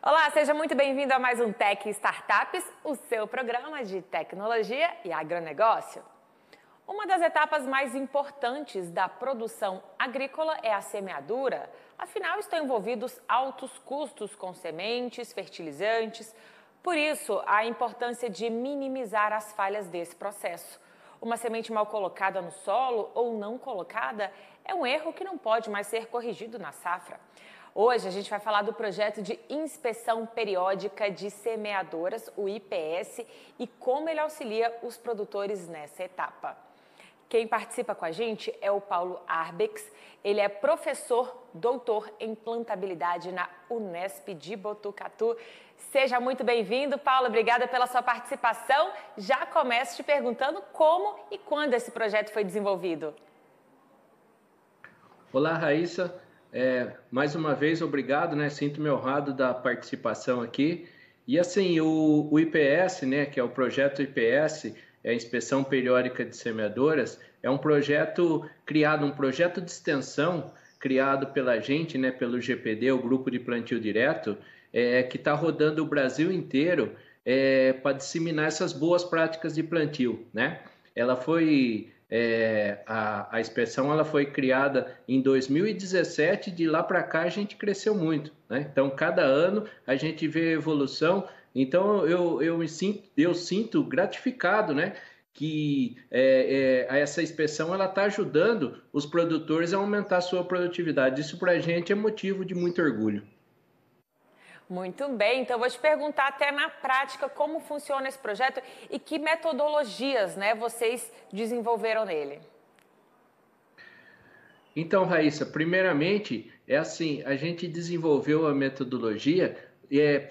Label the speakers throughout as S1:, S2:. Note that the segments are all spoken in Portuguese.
S1: Olá, seja muito bem-vindo a mais um Tech Startups, o seu programa de tecnologia e agronegócio. Uma das etapas mais importantes da produção agrícola é a semeadura. Afinal, estão envolvidos altos custos com sementes, fertilizantes. Por isso, a importância de minimizar as falhas desse processo. Uma semente mal colocada no solo ou não colocada é um erro que não pode mais ser corrigido na safra. Hoje a gente vai falar do projeto de inspeção periódica de semeadoras, o IPS, e como ele auxilia os produtores nessa etapa. Quem participa com a gente é o Paulo Arbex. Ele é professor doutor em plantabilidade na Unesp de Botucatu. Seja muito bem-vindo, Paulo. Obrigada pela sua participação. Já começo te perguntando como e quando esse projeto foi desenvolvido.
S2: Olá, Raíssa. Mais uma vez, obrigado, né? Sinto-me honrado da participação aqui. E assim, o IPS, né, que é o projeto IPS, é a Inspeção Periódica de Semeadoras, é um projeto criado, um projeto de extensão criado pela gente, né, pelo GPD, o Grupo de Plantio Direto, que está rodando o Brasil inteiro para disseminar essas boas práticas de plantio, né? Ela foi... a inspeção ela foi criada em 2017, de lá para cá a gente cresceu muito, né? Então, cada ano a gente vê evolução. Então, eu sinto gratificado, né? Que essa inspeção ela está ajudando os produtores a aumentar a sua produtividade. Isso para a gente é motivo de muito orgulho.
S1: Muito bem, então vou te perguntar até na prática como funciona esse projeto e que metodologias, né, vocês desenvolveram nele.
S2: Então, Raíssa, primeiramente, é assim, a gente desenvolveu a metodologia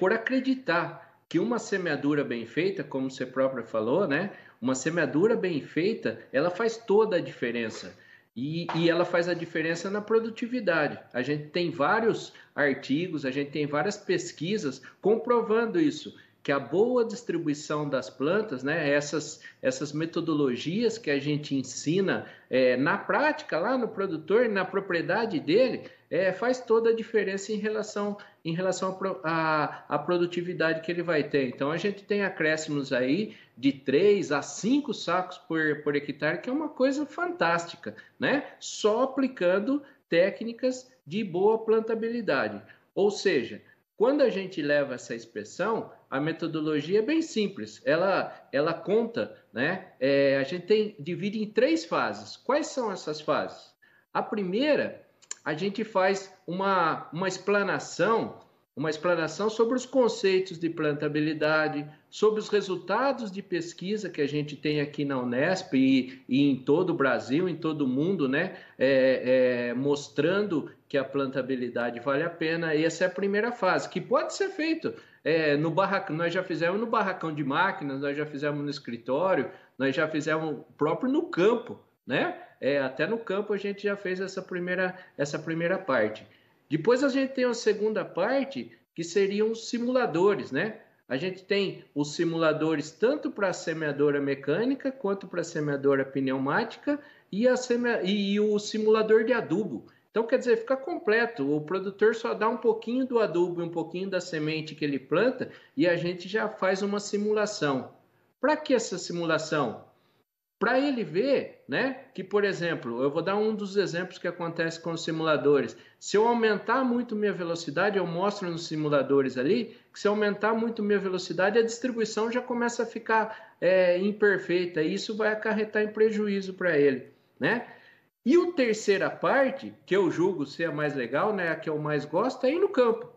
S2: por acreditar que uma semeadura bem feita, como você própria falou, né? Uma semeadura bem feita, ela faz toda a diferença. E ela faz a diferença na produtividade. A gente tem vários artigos, a gente tem várias pesquisas comprovando isso, que a boa distribuição das plantas, né, essas metodologias que a gente ensina na prática, lá no produtor, na propriedade dele, faz toda a diferença em relação à produtividade que ele vai ter. Então, a gente tem acréscimos aí de 3 a 5 sacos por hectare, que é uma coisa fantástica, né? Só aplicando técnicas de boa plantabilidade. Ou seja, quando a gente leva essa inspeção, a metodologia é bem simples. Ela conta, né? A gente divide em 3 fases. Quais são essas fases? A primeira, a gente faz uma explanação sobre os conceitos de plantabilidade, sobre os resultados de pesquisa que a gente tem aqui na Unesp e em todo o Brasil, em todo o mundo, né? Mostrando que a plantabilidade vale a pena. Essa é a primeira fase, que pode ser feito no barracão. Nós já fizemos no barracão de máquinas, nós já fizemos no escritório, nós já fizemos próprio no campo, né? Até no campo a gente já fez essa primeira parte. Depois a gente tem a segunda parte, que seriam os simuladores, né? A gente tem os simuladores tanto para a semeadora mecânica quanto para a semeadora pneumática e o simulador de adubo. Então, quer dizer, fica completo. O produtor só dá um pouquinho do adubo e um pouquinho da semente que ele planta e a gente já faz uma simulação. Para que essa simulação? Para ele ver, né, que, por exemplo, eu vou dar um dos exemplos que acontece com os simuladores. Se eu aumentar muito minha velocidade, eu mostro nos simuladores ali, que se eu aumentar muito minha velocidade, a distribuição já começa a ficar imperfeita, e isso vai acarretar em prejuízo para ele, né? E a terceira parte, que eu julgo ser a mais legal, né, a que eu mais gosto, é ir no campo.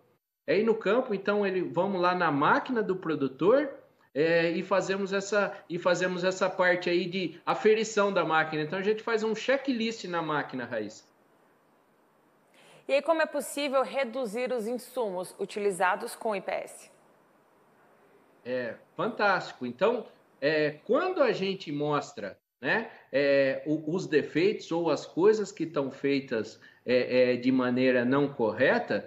S2: É ir no campo, então vamos lá na máquina do produtor, e fazemos essa parte aí de aferição da máquina. Então a gente faz um checklist na máquina, Raíssa.
S1: E aí, como é possível reduzir os insumos utilizados com o IPS?
S2: Fantástico. Então, quando a gente mostra, né, os defeitos ou as coisas que estão feitas de maneira não correta,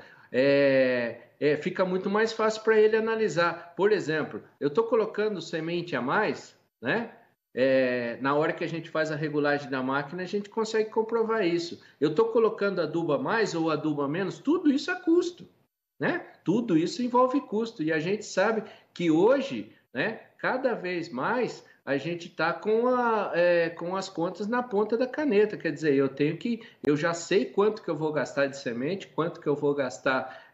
S2: fica muito mais fácil para ele analisar. Por exemplo, eu estou colocando semente a mais, né? Na hora que a gente faz a regulagem da máquina, a gente consegue comprovar isso. Eu estou colocando adubo a mais ou adubo a menos, tudo isso é custo. né? Tudo isso envolve custo e a gente sabe que hoje, né, cada vez mais a gente está com as contas na ponta da caneta, quer dizer, eu já sei quanto que eu vou gastar de semente, quanto que eu vou gastar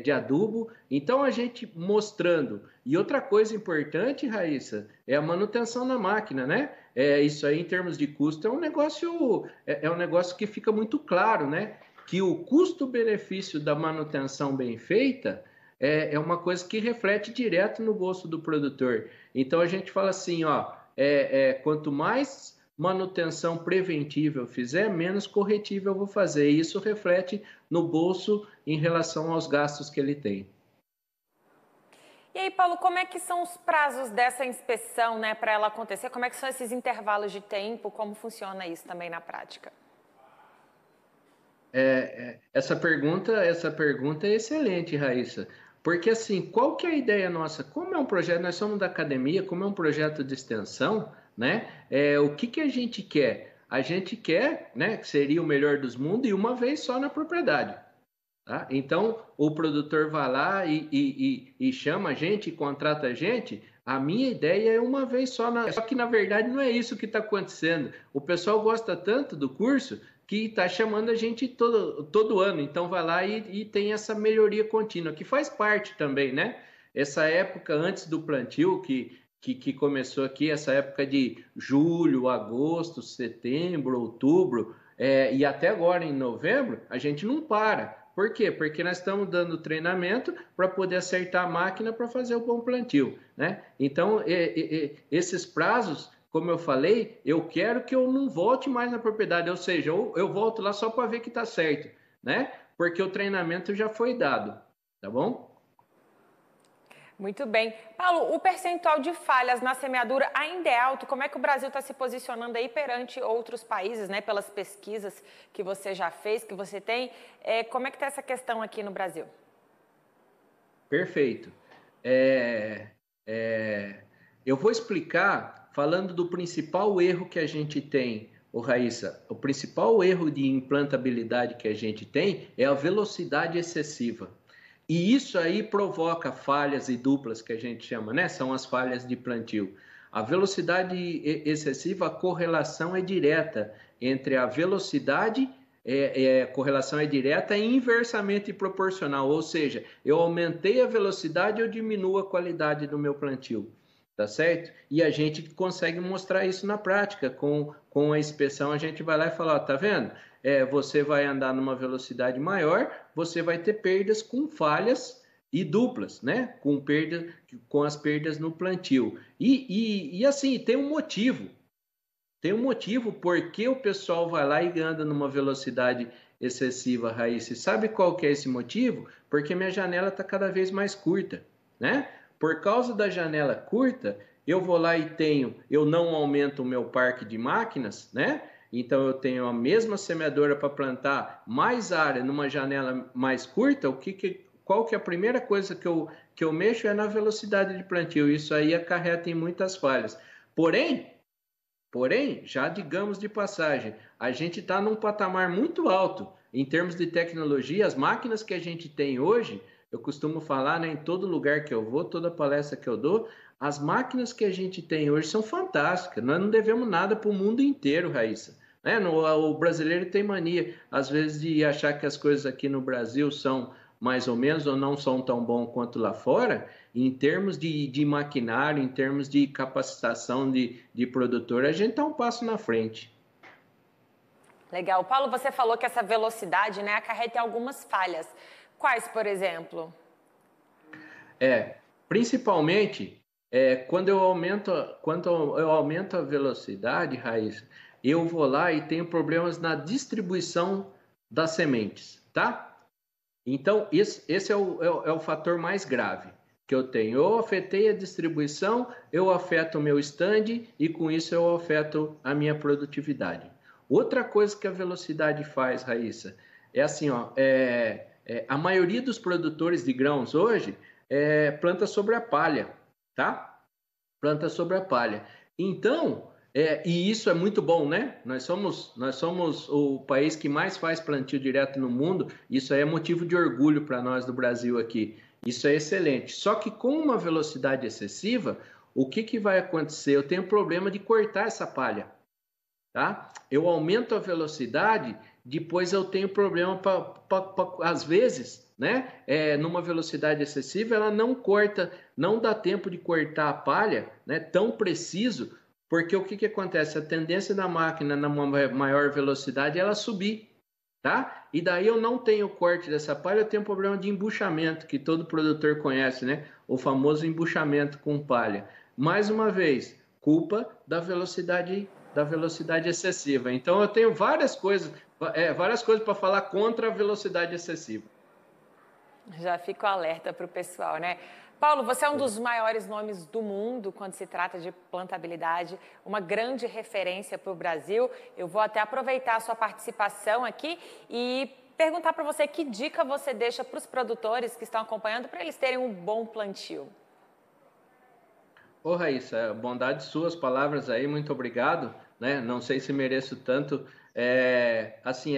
S2: de adubo, então a gente mostrando. E outra coisa importante, Raíssa, é a manutenção na máquina, né? Isso aí em termos de custo é um negócio que fica muito claro, né? Que o custo-benefício da manutenção bem feita é uma coisa que reflete direto no bolso do produtor. Então a gente fala assim, ó, quanto mais manutenção preventiva eu fizer, menos corretiva eu vou fazer. E isso reflete no bolso em relação aos gastos que ele tem.
S1: E aí, Paulo, como é que são os prazos dessa inspeção, né, para ela acontecer? Como é que são esses intervalos de tempo? Como funciona isso também na prática?
S2: Essa pergunta é excelente, Raíssa. Porque assim, qual que é a ideia nossa? Como é um projeto, nós somos da academia, como é um projeto de extensão, né? O que a gente quer? A gente quer, né, que seria o melhor dos mundos e uma vez só na propriedade. Tá? Então, o produtor vai lá e chama a gente, contrata a gente. A minha ideia é uma vez só. Só que, na verdade, não é isso que está acontecendo. O pessoal gosta tanto do curso que está chamando a gente todo ano. Então, vai lá e tem essa melhoria contínua, que faz parte também, né? Essa época antes do plantio, que começou aqui, essa época de julho, agosto, setembro, outubro, e até agora em novembro, a gente não para. Por quê? Porque nós estamos dando treinamento para poder acertar a máquina para fazer o bom plantio, né? Então, esses prazos, como eu falei, eu quero que eu não volte mais na propriedade, ou seja, eu volto lá só para ver que está certo, né? Porque o treinamento já foi dado, tá bom?
S1: Muito bem. Paulo, o percentual de falhas na semeadura ainda é alto? Como é que o Brasil está se posicionando aí perante outros países, né? Pelas pesquisas que você já fez, que você tem. Como é que está essa questão aqui no Brasil?
S2: Perfeito. Eu vou explicar falando do principal erro que a gente tem, Raíssa. O principal erro de implantabilidade que a gente tem é a velocidade excessiva. E isso aí provoca falhas e duplas que a gente chama, né? São as falhas de plantio. A velocidade excessiva, a correlação é direta entre a velocidade, a correlação é direta e inversamente proporcional, ou seja, eu aumentei a velocidade, eu diminuo a qualidade do meu plantio, tá certo? E a gente consegue mostrar isso na prática, com a inspeção a gente vai lá e fala, ó, tá vendo? Você vai andar numa velocidade maior, você vai ter perdas com falhas e duplas, né? Com as perdas no plantio. E assim, tem um motivo. Tem um motivo por que o pessoal vai lá e anda numa velocidade excessiva, Raíssa. Sabe qual que é esse motivo? Porque minha janela está cada vez mais curta, né? Por causa da janela curta, eu vou lá e eu não aumento o meu parque de máquinas, né? Então eu tenho a mesma semeadora para plantar mais área numa janela mais curta. Qual que é a primeira coisa que eu mexo é na velocidade de plantio. Isso aí acarreta em muitas falhas. Porém, já digamos de passagem, a gente está num patamar muito alto em termos de tecnologia. As máquinas que a gente tem hoje, eu costumo falar, né, em todo lugar que eu vou, toda palestra que eu dou, as máquinas que a gente tem hoje são fantásticas. Nós não devemos nada para o mundo inteiro, Raíssa. Né? O brasileiro tem mania, às vezes, de achar que as coisas aqui no Brasil são mais ou menos ou não são tão bom quanto lá fora. Em termos de maquinário, em termos de capacitação de produtor, a gente está um passo na frente.
S1: Legal. Paulo, você falou que essa velocidade, né, acarreta algumas falhas. Quais, por exemplo?
S2: Principalmente, quando eu aumento a velocidade, Raíssa, eu vou lá e tenho problemas na distribuição das sementes, tá? Então, esse é o fator mais grave que eu tenho. Eu afetei a distribuição, eu afeto o meu stand e com isso eu afeto a minha produtividade. Outra coisa que a velocidade faz, Raíssa, é assim, ó, a maioria dos produtores de grãos hoje planta sobre a palha, tá? Planta sobre a palha. Então, E isso é muito bom, né? Nós somos o país que mais faz plantio direto no mundo. Isso aí é motivo de orgulho para nós do Brasil aqui. Isso é excelente. Só que com uma velocidade excessiva, o que vai acontecer? Eu tenho problema de cortar essa palha, tá? Eu aumento a velocidade, depois eu tenho problema às vezes, né? Numa velocidade excessiva, ela não corta, não dá tempo de cortar a palha, né? Tão preciso. Porque o que acontece? A tendência da máquina numa maior velocidade é ela subir, tá? E daí eu não tenho corte dessa palha, eu tenho um problema de embuchamento, que todo produtor conhece, né? O famoso embuchamento com palha. Mais uma vez, culpa da velocidade excessiva. Então eu tenho várias coisas para falar contra a velocidade excessiva.
S1: Já fico alerta para o pessoal, né? Paulo, você é um dos maiores nomes do mundo quando se trata de plantabilidade, uma grande referência para o Brasil. Eu vou até aproveitar a sua participação aqui e perguntar para você que dica você deixa para os produtores que estão acompanhando para eles terem um bom plantio.
S2: Ô, Raíssa, bondade suas palavras aí, muito obrigado, né? Não sei se mereço tanto. Assim,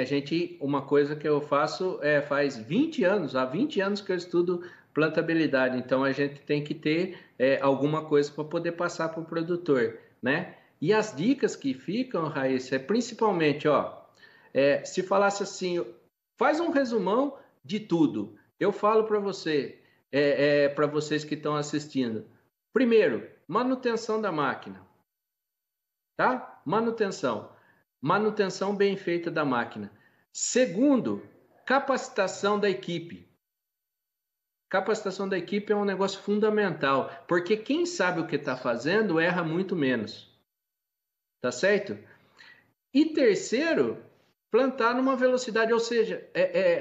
S2: uma coisa que eu faço faz 20 anos, há 20 anos que eu estudo plantabilidade, então a gente tem que ter alguma coisa para poder passar para o produtor, né? E as dicas que ficam, Raíssa, principalmente, se falasse assim, faz um resumão de tudo. Eu falo para você, para vocês que estão assistindo. Primeiro, manutenção da máquina, tá? Manutenção bem feita da máquina. Segundo, capacitação da equipe. Capacitação da equipe é um negócio fundamental, porque quem sabe o que está fazendo erra muito menos, tá certo? E terceiro, plantar numa velocidade, ou seja,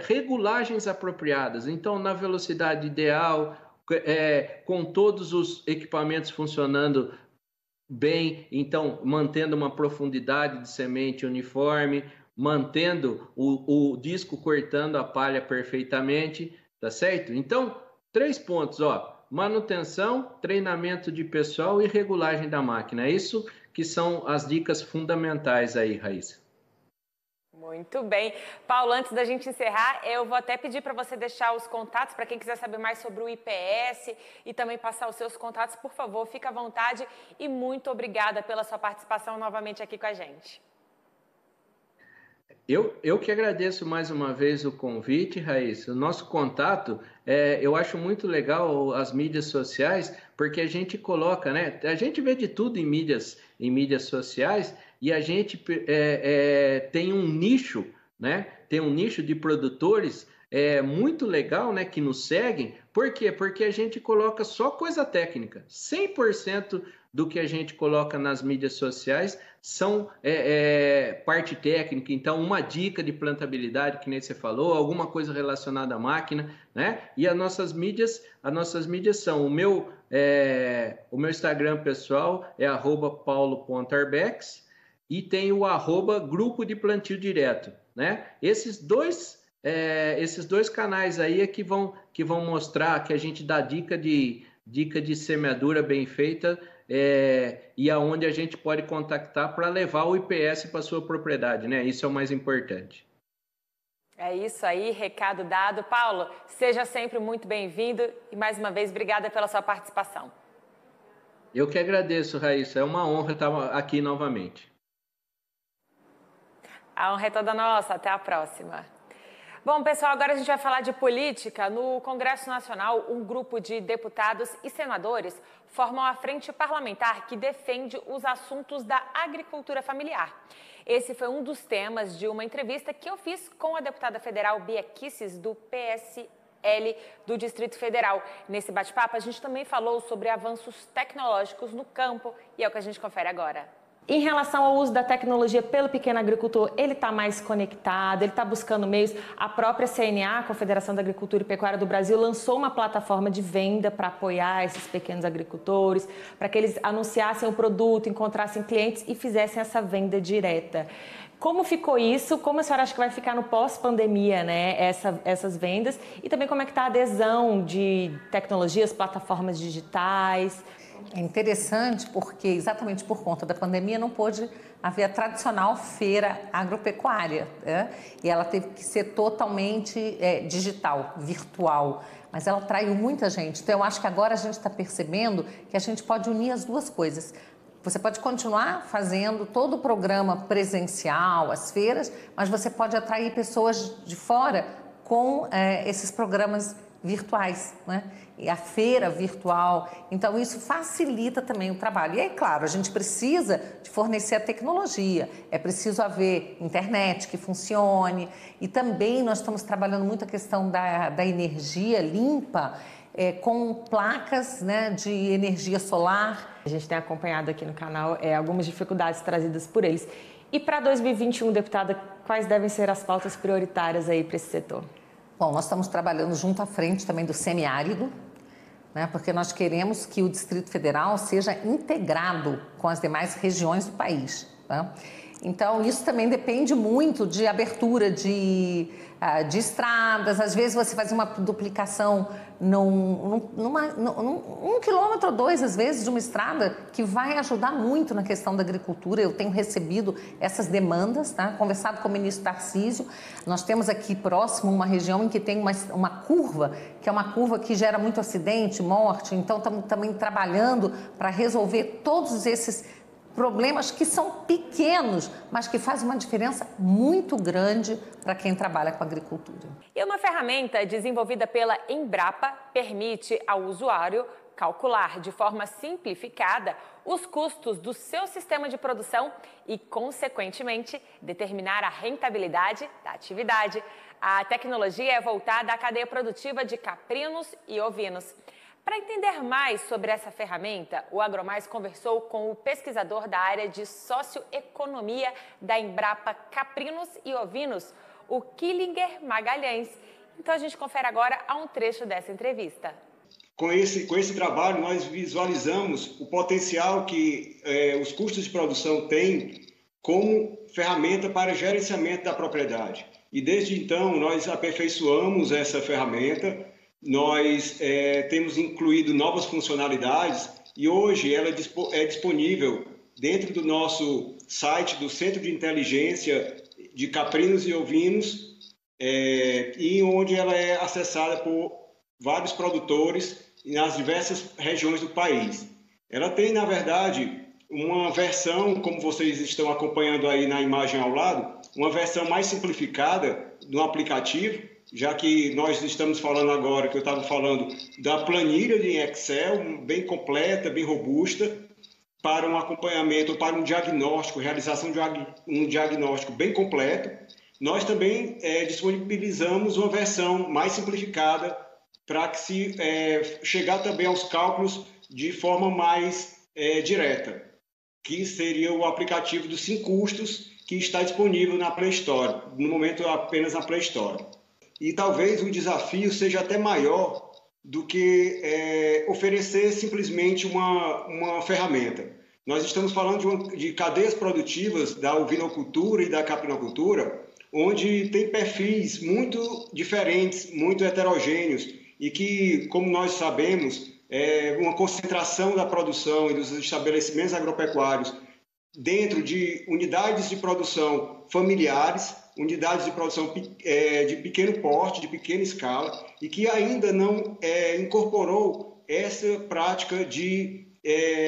S2: regulagens apropriadas. Então, na velocidade ideal, com todos os equipamentos funcionando bem, então mantendo uma profundidade de semente uniforme, mantendo o disco cortando a palha perfeitamente, tá certo? Então, 3 pontos, manutenção, treinamento de pessoal e regulagem da máquina. É isso que são as dicas fundamentais aí, Raíssa.
S1: Muito bem. Paulo, antes da gente encerrar, eu vou até pedir para você deixar os contatos para quem quiser saber mais sobre o IPS e também passar os seus contatos, por favor, fica à vontade e muito obrigada pela sua participação novamente aqui com a gente.
S2: Eu que agradeço mais uma vez o convite, Raíssa. O nosso contato, eu acho muito legal as mídias sociais, porque a gente coloca, né? A gente vê de tudo em mídias sociais e a gente tem um nicho, né? Tem um nicho de produtores muito legal, né? Que nos seguem. Por quê? Porque a gente coloca só coisa técnica. 100% do que a gente coloca nas mídias sociais são parte técnica. Então, uma dica de plantabilidade, que nem você falou, alguma coisa relacionada à máquina, né? E as nossas mídias são o meu Instagram pessoal é @paulo.arbex e tem o @grupo de plantio direto, né? Esses dois canais aí é que vão mostrar que a gente dá dica de semeadura bem feita e aonde a gente pode contactar para levar o IPS para sua propriedade, né? Isso é o mais importante.
S1: É isso aí, recado dado. Paulo, seja sempre muito bem-vindo e mais uma vez, obrigada pela sua participação.
S2: Eu que agradeço, Raíssa. É uma honra estar aqui novamente.
S1: A honra é toda nossa. Até a próxima. Bom, pessoal, agora a gente vai falar de política. No Congresso Nacional, um grupo de deputados e senadores formam a frente parlamentar que defende os assuntos da agricultura familiar. Esse foi um dos temas de uma entrevista que eu fiz com a deputada federal Bia Kicis, do PSL do Distrito Federal. Nesse bate-papo, a gente também falou sobre avanços tecnológicos no campo e é o que a gente confere agora. Em relação ao uso da tecnologia pelo pequeno agricultor, ele está mais conectado, ele está buscando meios. A própria CNA, Confederação da Agricultura e Pecuária do Brasil, lançou uma plataforma de venda para apoiar esses pequenos agricultores, para que eles anunciassem o produto, encontrassem clientes e fizessem essa venda direta. Como ficou isso? Como a senhora acha que vai ficar no pós-pandemia, né, essas vendas? E também como é que está a adesão de tecnologias, plataformas digitais?
S3: É interessante porque, exatamente por conta da pandemia, não pôde haver a tradicional feira agropecuária, né? E ela teve que ser totalmente digital, virtual, mas ela atraiu muita gente. Então, eu acho que agora a gente está percebendo que a gente pode unir as duas coisas. Você pode continuar fazendo todo o programa presencial, as feiras, mas você pode atrair pessoas de fora com esses programas virtuais, né? E a feira virtual. Então, isso facilita também o trabalho. E aí, claro, a gente precisa de fornecer a tecnologia, é preciso haver internet que funcione, e também nós estamos trabalhando muito a questão da energia limpa, com placas, né, de energia solar.
S1: A gente tem acompanhado aqui no canal algumas dificuldades trazidas por eles. E para 2021, deputada, quais devem ser as pautas prioritárias aí para esse setor?
S3: Bom, nós estamos trabalhando junto à frente também do semiárido, né, porque nós queremos que o Distrito Federal seja integrado com as demais regiões do país, tá? Então, isso também depende muito de abertura de estradas. Às vezes você faz uma duplicação num quilômetro ou dois, às vezes, de uma estrada, que vai ajudar muito na questão da agricultura. Eu tenho recebido essas demandas, tá? Conversado com o ministro Tarcísio. Nós temos aqui próximo uma região em que tem uma curva, que é uma curva que gera muito acidente, morte. Então, estamos também trabalhando para resolver todos esses problemas que são pequenos, mas que fazem uma diferença muito grande para quem trabalha com agricultura.
S1: E uma ferramenta desenvolvida pela Embrapa permite ao usuário calcular de forma simplificada os custos do seu sistema de produção e, consequentemente, determinar a rentabilidade da atividade. A tecnologia é voltada à cadeia produtiva de caprinos e ovinos. Para entender mais sobre essa ferramenta, o AgroMais conversou com o pesquisador da área de socioeconomia da Embrapa Caprinos e Ovinos, o Killinger Magalhães. Então a gente confere agora a um trecho dessa entrevista.
S4: Com esse trabalho, nós visualizamos o potencial que os custos de produção têm como ferramenta para gerenciamento da propriedade. E desde então, nós aperfeiçoamos essa ferramenta. Nós temos incluído novas funcionalidades e hoje ela é disponível dentro do nosso site do Centro de Inteligência de Caprinos e Ovinos, e onde ela é acessada por vários produtores nas diversas regiões do país. Ela tem, na verdade, uma versão, como vocês estão acompanhando aí na imagem ao lado, uma versão mais simplificada do aplicativo, já que nós estamos falando agora, que eu estava falando, da planilha de Excel, bem completa, bem robusta, para um acompanhamento, para um diagnóstico, realização de um diagnóstico bem completo. Nós também disponibilizamos uma versão mais simplificada para que se chegar também aos cálculos de forma mais direta, que seria o aplicativo dos sem custos, que está disponível na Play Store, no momento apenas na Play Store. E talvez o desafio seja até maior do que oferecer simplesmente uma ferramenta. Nós estamos falando de cadeias produtivas da ovinocultura e da caprinocultura, onde tem perfis muito diferentes, muito heterogêneos, e que, como nós sabemos, uma concentração da produção e dos estabelecimentos agropecuários dentro de unidades de produção familiares, unidades de produção de pequeno porte, de pequena escala, e que ainda não incorporou essa prática de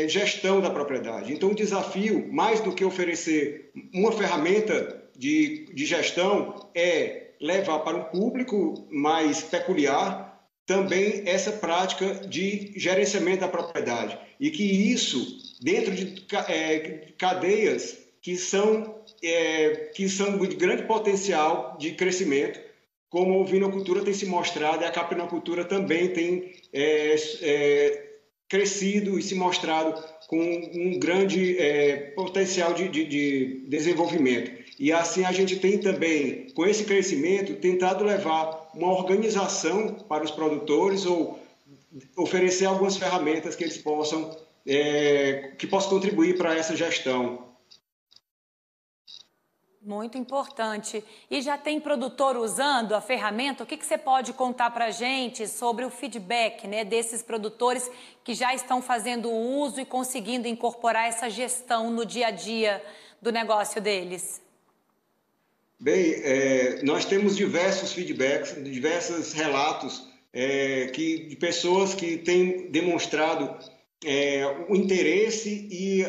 S4: gestão da propriedade. Então, o desafio, mais do que oferecer uma ferramenta de gestão, é levar para um público mais peculiar também essa prática de gerenciamento da propriedade. E que isso, dentro de cadeias que são de grande potencial de crescimento, como a ovinocultura tem se mostrado e a caprinocultura também tem crescido e se mostrado com um grande potencial de desenvolvimento. E assim a gente tem também, com esse crescimento, tentado levar uma organização para os produtores ou oferecer algumas ferramentas que eles possam contribuir para essa gestão.
S5: Muito importante. E já tem produtor usando a ferramenta? O que você pode contar para a gente sobre o feedback, né, desses produtores que já estão fazendo uso e conseguindo incorporar essa gestão no dia a dia do negócio deles?
S4: Bem, nós temos diversos feedbacks, diversos relatos de pessoas que têm demonstrado o interesse e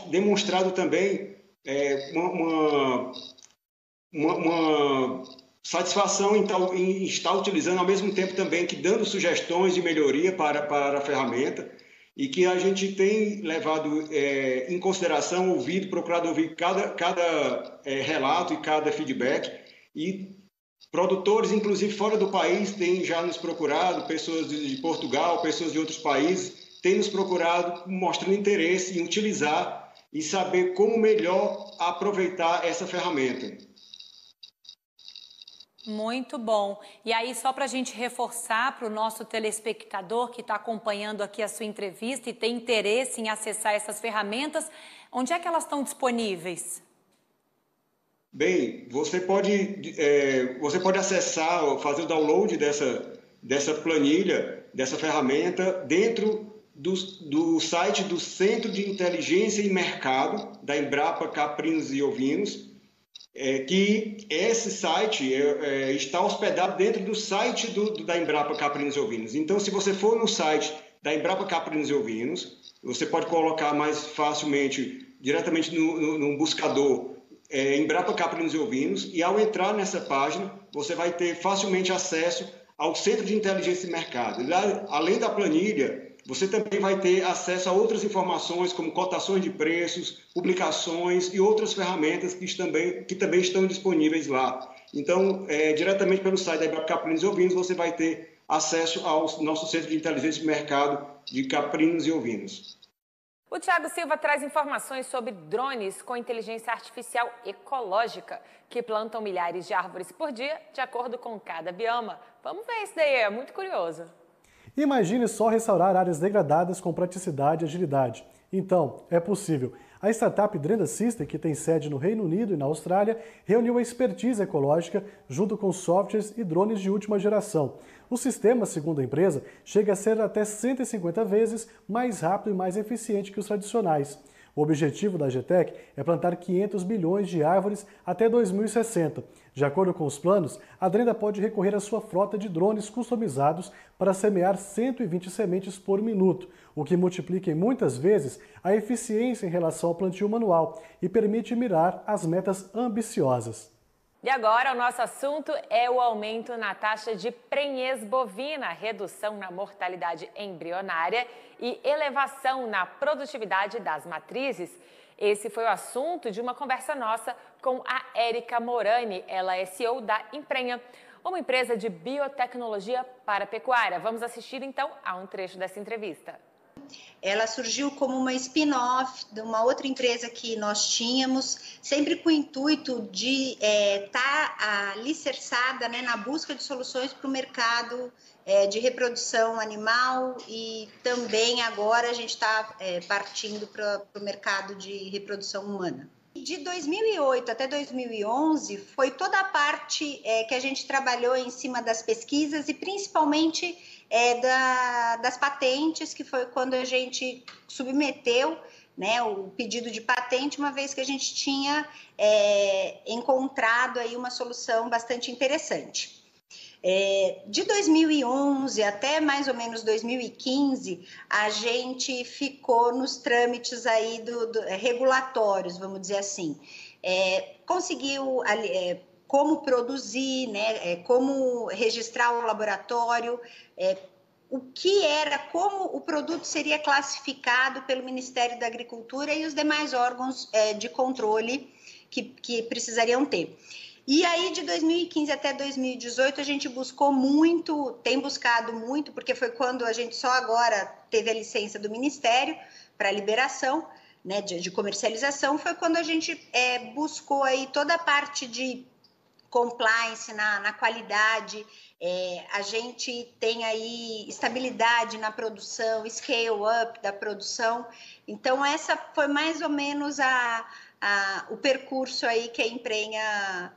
S4: demonstrado também uma satisfação em estar utilizando, ao mesmo tempo também que dando sugestões de melhoria para a ferramenta, e que a gente tem levado em consideração, procurado ouvir cada relato e cada feedback, e produtores, inclusive fora do país, têm já nos procurado, pessoas de Portugal, pessoas de outros países, têm nos procurado mostrando interesse em utilizar e saber como melhor aproveitar essa ferramenta.
S5: Muito bom. E aí, só para a gente reforçar para o nosso telespectador que está acompanhando aqui a sua entrevista e tem interesse em acessar essas ferramentas, onde é que elas estão disponíveis?
S4: Bem, você pode acessar, fazer o download dessa planilha, dessa ferramenta, dentro do site do Centro de Inteligência e Mercado, da Embrapa Caprinos e Ovinos, que esse site está hospedado dentro do site da Embrapa Caprinos e Ovinos. Então, se você for no site da Embrapa Caprinos e Ovinos, você pode colocar mais facilmente, diretamente no buscador, Embrapa Caprinos e Ovinos, e ao entrar nessa página, você vai ter facilmente acesso ao Centro de Inteligência e Mercado. Lá, além da planilha, você também vai ter acesso a outras informações, como cotações de preços, publicações e outras ferramentas que também estão disponíveis lá. Então, diretamente pelo site da Embrapa Caprinos e Ovinos, você vai ter acesso ao nosso Centro de Inteligência e Mercado de Caprinos e Ovinos.
S1: O Thiago Silva traz informações sobre drones com inteligência artificial ecológica, que plantam milhares de árvores por dia, de acordo com cada bioma. Vamos ver isso daí, é muito curioso.
S6: Imagine só restaurar áreas degradadas com praticidade e agilidade. Então, é possível. A startup Drenda System, que tem sede no Reino Unido e na Austrália, reuniu a expertise ecológica junto com softwares e drones de última geração. O sistema, segundo a empresa, chega a ser até 150 vezes mais rápido e mais eficiente que os tradicionais. O objetivo da GTEC é plantar 500 bilhões de árvores até 2060. De acordo com os planos, a Drenda pode recorrer à sua frota de drones customizados para semear 120 sementes por minuto, o que multiplica em muitas vezes a eficiência em relação ao plantio manual e permite mirar as metas ambiciosas.
S1: E agora o nosso assunto é o aumento na taxa de prenhez bovina, redução na mortalidade embrionária e elevação na produtividade das matrizes. Esse foi o assunto de uma conversa nossa com a Érica Morani, ela é CEO da Emprenha, uma empresa de biotecnologia para a pecuária. Vamos assistir então a um trecho dessa entrevista.
S7: Ela surgiu como uma spin-off de uma outra empresa que nós tínhamos, sempre com o intuito de estar alicerçada, né, na busca de soluções para o mercado de reprodução animal, e também agora a gente está partindo para o mercado de reprodução humana. De 2008 até 2011 foi toda a parte que a gente trabalhou em cima das pesquisas e principalmente das patentes, que foi quando a gente submeteu, né, o pedido de patente, uma vez que a gente tinha encontrado aí uma solução bastante interessante. De 2011 até mais ou menos 2015, a gente ficou nos trâmites aí regulatórios, vamos dizer assim. Conseguiu como produzir, né, como registrar o laboratório, como o produto seria classificado pelo Ministério da Agricultura e os demais órgãos de controle que precisariam ter. E aí, de 2015 até 2018, a gente tem buscado muito, porque foi quando a gente só agora teve a licença do Ministério para liberação, né, de comercialização, foi quando a gente buscou aí toda a parte de compliance na qualidade, a gente tem aí estabilidade na produção, scale up da produção. Então, essa foi mais ou menos o percurso aí que a Emprenha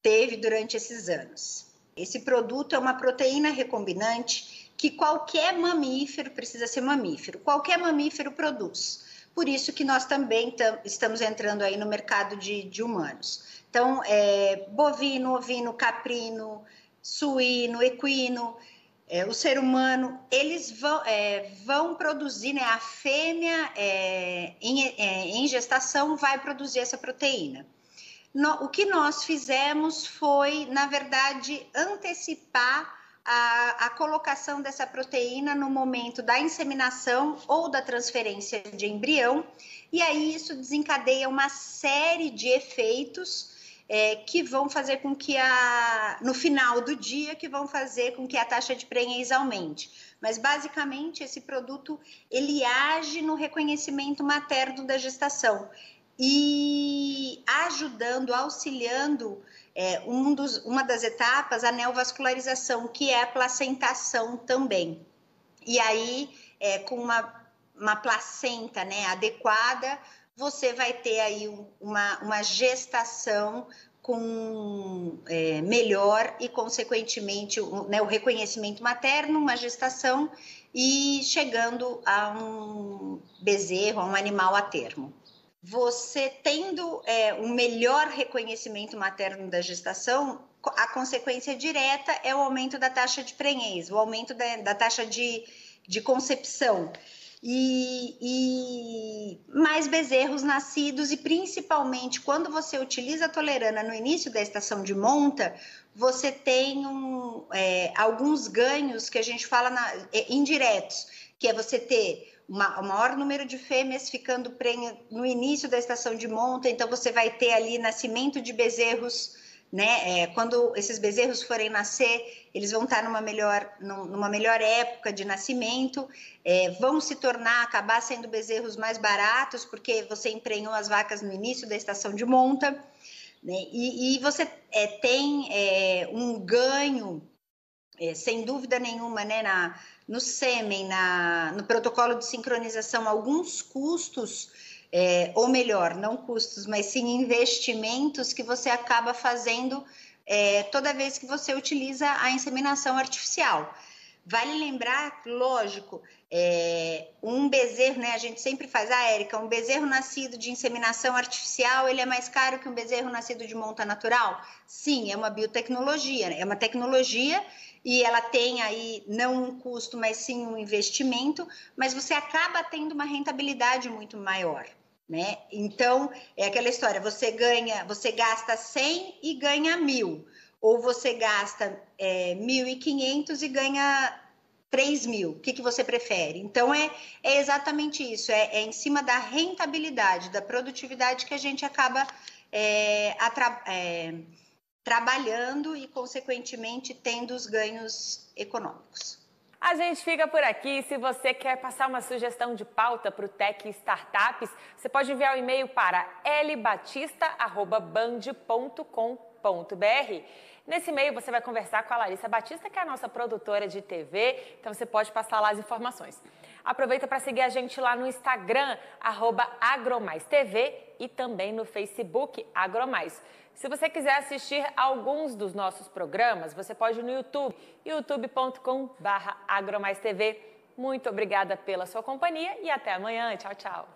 S7: teve durante esses anos. Esse produto é uma proteína recombinante que qualquer mamífero, precisa ser mamífero, qualquer mamífero produz. Por isso que nós também estamos entrando aí no mercado de humanos. Então, bovino, ovino, caprino, suíno, equino, o ser humano, eles vão produzir, né? A fêmea em gestação vai produzir essa proteína. O que nós fizemos foi, na verdade, antecipar a colocação dessa proteína no momento da inseminação ou da transferência de embrião, e aí isso desencadeia uma série de efeitos que vão fazer com que no final do dia, que vão fazer com que a taxa de prenhez aumente. Mas, basicamente, esse produto, ele age no reconhecimento materno da gestação e ajudando, auxiliando uma das etapas, a neovascularização, que é a placentação também. E aí, com uma placenta, né, adequada, você vai ter aí uma gestação com melhor e, consequentemente, o reconhecimento materno, uma gestação e chegando a um bezerro, a um animal a termo. Você tendo um melhor reconhecimento materno da gestação, a consequência direta é o aumento da taxa de prenhez, o aumento da taxa de concepção. E mais bezerros nascidos, e principalmente quando você utiliza a tolerana no início da estação de monta, você tem alguns ganhos que a gente fala indiretos, que é você ter o maior número de fêmeas ficando prenha no início da estação de monta, então você vai ter ali nascimento de bezerros, né? Quando esses bezerros forem nascer, eles vão estar numa melhor época de nascimento, vão acabar sendo bezerros mais baratos, porque você emprenhou as vacas no início da estação de monta, né? E você tem um ganho, sem dúvida nenhuma, né, no sêmen, no protocolo de sincronização, alguns custos, ou melhor, não custos, mas sim investimentos que você acaba fazendo toda vez que você utiliza a inseminação artificial. Vale lembrar, lógico, um bezerro, né, a gente sempre faz, Érica, um bezerro nascido de inseminação artificial, ele é mais caro que um bezerro nascido de monta natural? Sim, é uma biotecnologia, né? É uma tecnologia e ela tem aí não um custo, mas sim um investimento, mas você acaba tendo uma rentabilidade muito maior, né? Então, é aquela história, você gasta 100 e ganha 1.000, ou você gasta 1.500 e ganha 3.000, o que você prefere? Então, é exatamente isso, em cima da rentabilidade, da produtividade que a gente acaba trabalhando e, consequentemente, tendo os ganhos econômicos.
S1: A gente fica por aqui. Se você quer passar uma sugestão de pauta para o Tech Startups, você pode enviar um e-mail para lbatista@band.com.br. Nesse e-mail você vai conversar com a Larissa Batista, que é a nossa produtora de TV, então você pode passar lá as informações. Aproveita para seguir a gente lá no Instagram, @agromaistv, e também no Facebook, Agromais. Se você quiser assistir alguns dos nossos programas, você pode ir no YouTube, youtube.com/agromaistv. Muito obrigada pela sua companhia e até amanhã. Tchau, tchau.